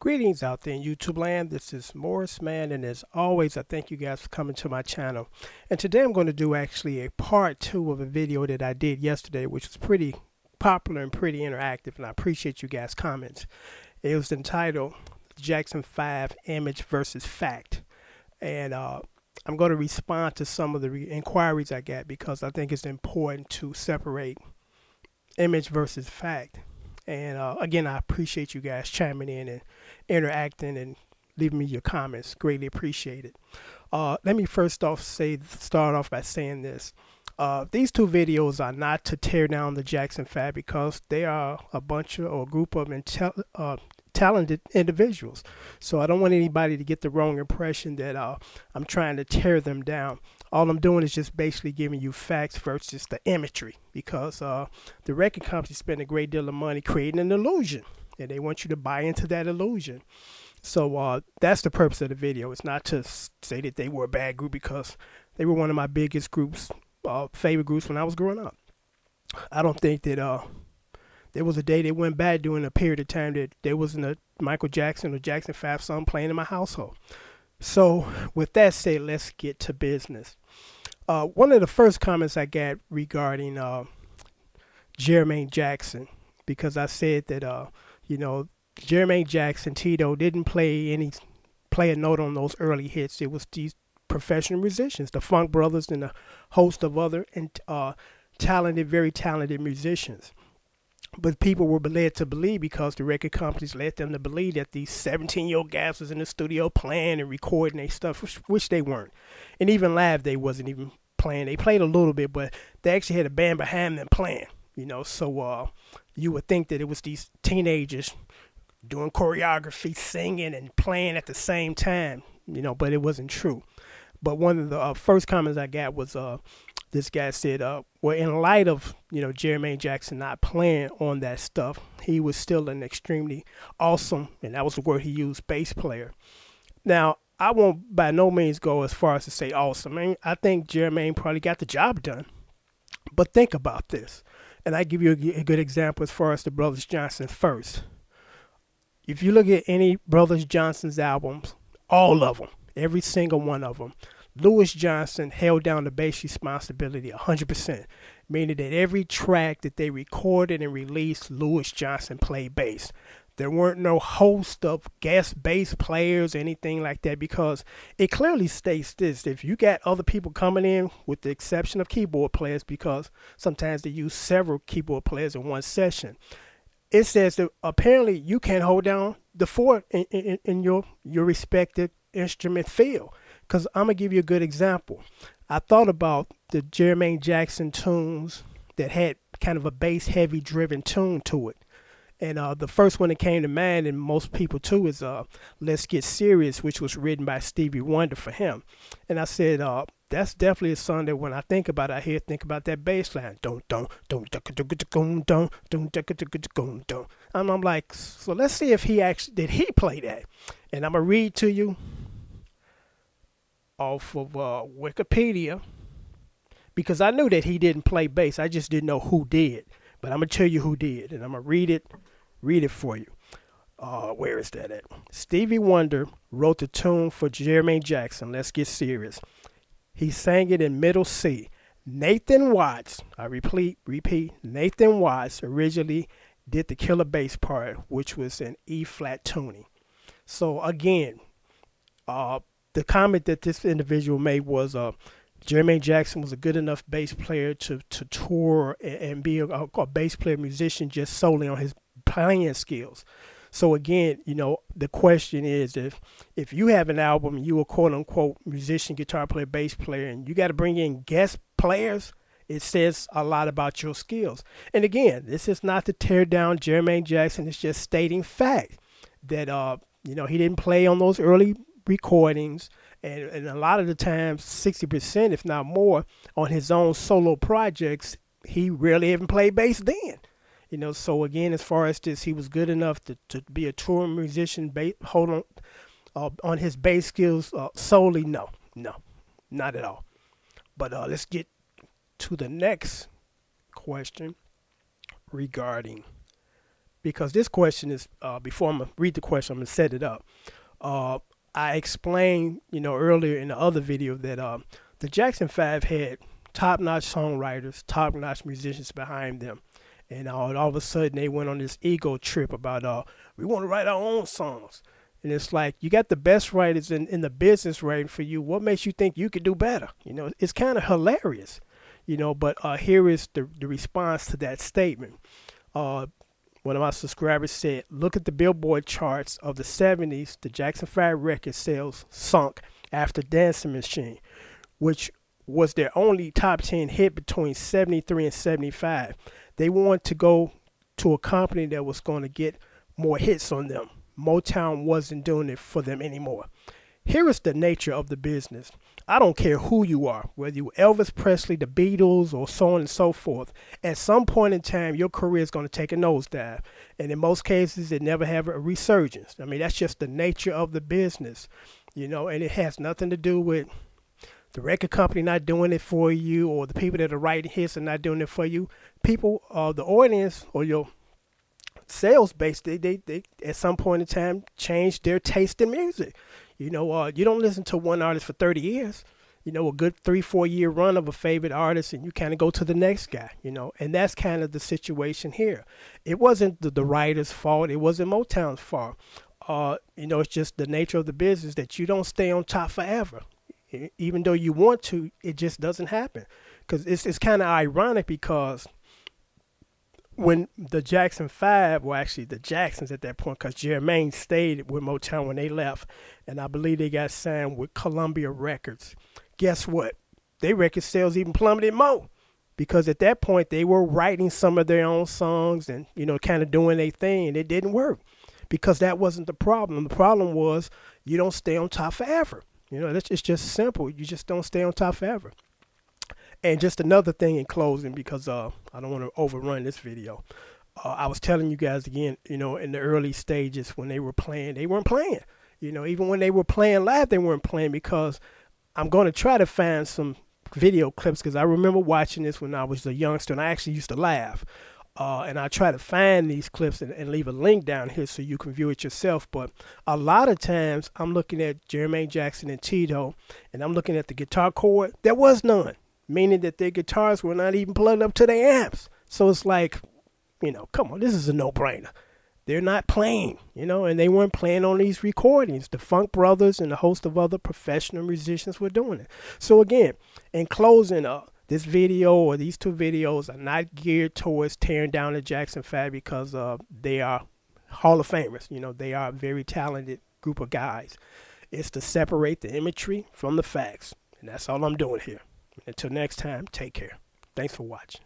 Greetings out there in YouTube land. This is Morrisman, and as always, I thank you guys for coming to my channel. And today I'm going to do actually a part 2 of a video that I did yesterday, which was pretty popular and pretty interactive, and I appreciate you guys' comments. It was entitled Jackson 5 Image versus Fact. And I'm going to respond to some of the inquiries I got because I think it's important to separate image versus fact. And again, I appreciate you guys chiming in and interacting and leaving me your comments. Greatly appreciate it. Let me start off by saying this. These two videos are not to tear down the Jackson 5 because they are a bunch of or a group of talented individuals. So I don't want anybody to get the wrong impression that I'm trying to tear them down. All I'm doing is just basically giving you facts versus the imagery because the record companies spend a great deal of money creating an illusion and they want you to buy into that illusion. So that's the purpose of the video. It's not to say that they were a bad group because they were one of my biggest groups, favorite groups when I was growing up. I don't think that there was a day that went by during a period of time that there wasn't a Michael Jackson or Jackson 5 song playing in my household. So with that said, let's get to business. One of the first comments I got regarding Jermaine Jackson, because I said that, Jermaine Jackson, Tito, didn't play a note on those early hits. It was these professional musicians, the Funk Brothers and a host of other very talented musicians. But people were led to believe because the record companies led them to believe that these 17-year-old guys was in the studio playing and recording their stuff, which they weren't. And even live, they wasn't even playing. They played a little bit, but they actually had a band behind them playing, So you would think that it was these teenagers doing choreography, singing, and playing at the same time, but it wasn't true. But one of the first comments I got was this guy said, well, in light of, Jermaine Jackson not playing on that stuff, he was still an extremely awesome, and that was the word he used, bass player. Now, I won't by no means go as far as to say awesome. I think Jermaine probably got the job done. But think about this, and I give you a good example as far as the Brothers Johnson first. If you look at any Brothers Johnson's albums, all of them, every single one of them, Louis Johnson held down the bass responsibility 100%, meaning that every track that they recorded and released, Louis Johnson played bass. There weren't no host of guest bass players or anything like that because it clearly states this. If you got other people coming in, with the exception of keyboard players, because sometimes they use several keyboard players in one session, it says that apparently you can't hold down the fort in your respective instrument field. Because I'm going to give you a good example. I thought about the Jermaine Jackson tunes that had kind of a bass-heavy driven tune to it. And the first one that came to mind, and most people too, is Let's Get Serious, which was written by Stevie Wonder for him. And I said, that's definitely a song that when I think about it, I think about that bass line. And I'm like, so let's see if did he play that? And I'm going to read to you off of Wikipedia because I knew that he didn't play bass. I just didn't know who did. But I'm going to tell you who did, and I'm going to read it for you. Where is that at? Stevie Wonder wrote the tune for Jermaine Jackson, Let's Get Serious. He sang it in middle C. Nathan Watts, I repeat, Nathan Watts originally did the killer bass part, which was an E-flat tuning. So again, the comment that this individual made was Jermaine Jackson was a good enough bass player to tour and be a bass player musician just solely on his playing skills. So again, the question is if you have an album, you a quote unquote musician, guitar player, bass player, and you got to bring in guest players, it says a lot about your skills. And again, this is not to tear down Jermaine Jackson. It's just stating fact that he didn't play on those early recordings, and a lot of the times 60%, if not more, on his own solo projects, he rarely even played bass then. So again, as far as this, he was good enough to be a touring musician, hold on his bass skills solely. No, not at all. But let's get to the next question regarding because this question is, before I'm going to read the question, I'm going to set it up. I explained, earlier in the other video that the Jackson 5 had top-notch songwriters, top-notch musicians behind them. And all of a sudden, they went on this ego trip about, we want to write our own songs. And it's like, you got the best writers in the business writing for you. What makes you think you could do better? It's kind of hilarious, but here is the response to that statement. One of my subscribers said, look at the Billboard charts of the 70s. The Jackson 5 record sales sunk after Dancing Machine, which was their only top 10 hit between 73 and 75. They wanted to go to a company that was going to get more hits on them. Motown wasn't doing it for them anymore. Here is the nature of the business. I don't care who you are, whether you Elvis Presley, the Beatles, or so on and so forth. At some point in time, your career is going to take a nosedive. And in most cases, it never have a resurgence. I mean, that's just the nature of the business, and it has nothing to do with the record company not doing it for you, or the people that are writing hits and not doing it for you. People, the audience or your sales base, they at some point in time change their taste in music. You don't listen to one artist for 30 years. A good 3-4 year run of a favorite artist, and you kind of go to the next guy. And that's kind of the situation here. It wasn't the writer's fault. It wasn't Motown's fault. It's just the nature of the business that you don't stay on top forever. Even though you want to, it just doesn't happen. Because it's kind of ironic, because when the Jackson 5, well, actually the Jacksons at that point, because Jermaine stayed with Motown when they left, and I believe they got signed with Columbia Records. Guess what? Their record sales even plummeted more, because at that point they were writing some of their own songs and, kind of doing their thing, and it didn't work, because that wasn't the problem. The problem was you don't stay on top forever. It's just simple. You just don't stay on top forever. And just another thing in closing, because I don't want to overrun this video. I was telling you guys again, in the early stages when they were playing, they weren't playing. Even when they were playing live, they weren't playing, because I'm going to try to find some video clips, because I remember watching this when I was a youngster, and I actually used to laugh. And I try to find these clips and leave a link down here so you can view it yourself. But a lot of times I'm looking at Jermaine Jackson and Tito, and I'm looking at the guitar chord. There was none, meaning that their guitars were not even plugged up to their amps. So it's like, come on, this is a no-brainer. They're not playing, and they weren't playing on these recordings. The Funk Brothers and a host of other professional musicians were doing it. So again, in closing, this video or these two videos are not geared towards tearing down the Jackson 5, because they are Hall of Famers. They are a very talented group of guys. It's to separate the imagery from the facts. And that's all I'm doing here. Until next time, take care. Thanks for watching.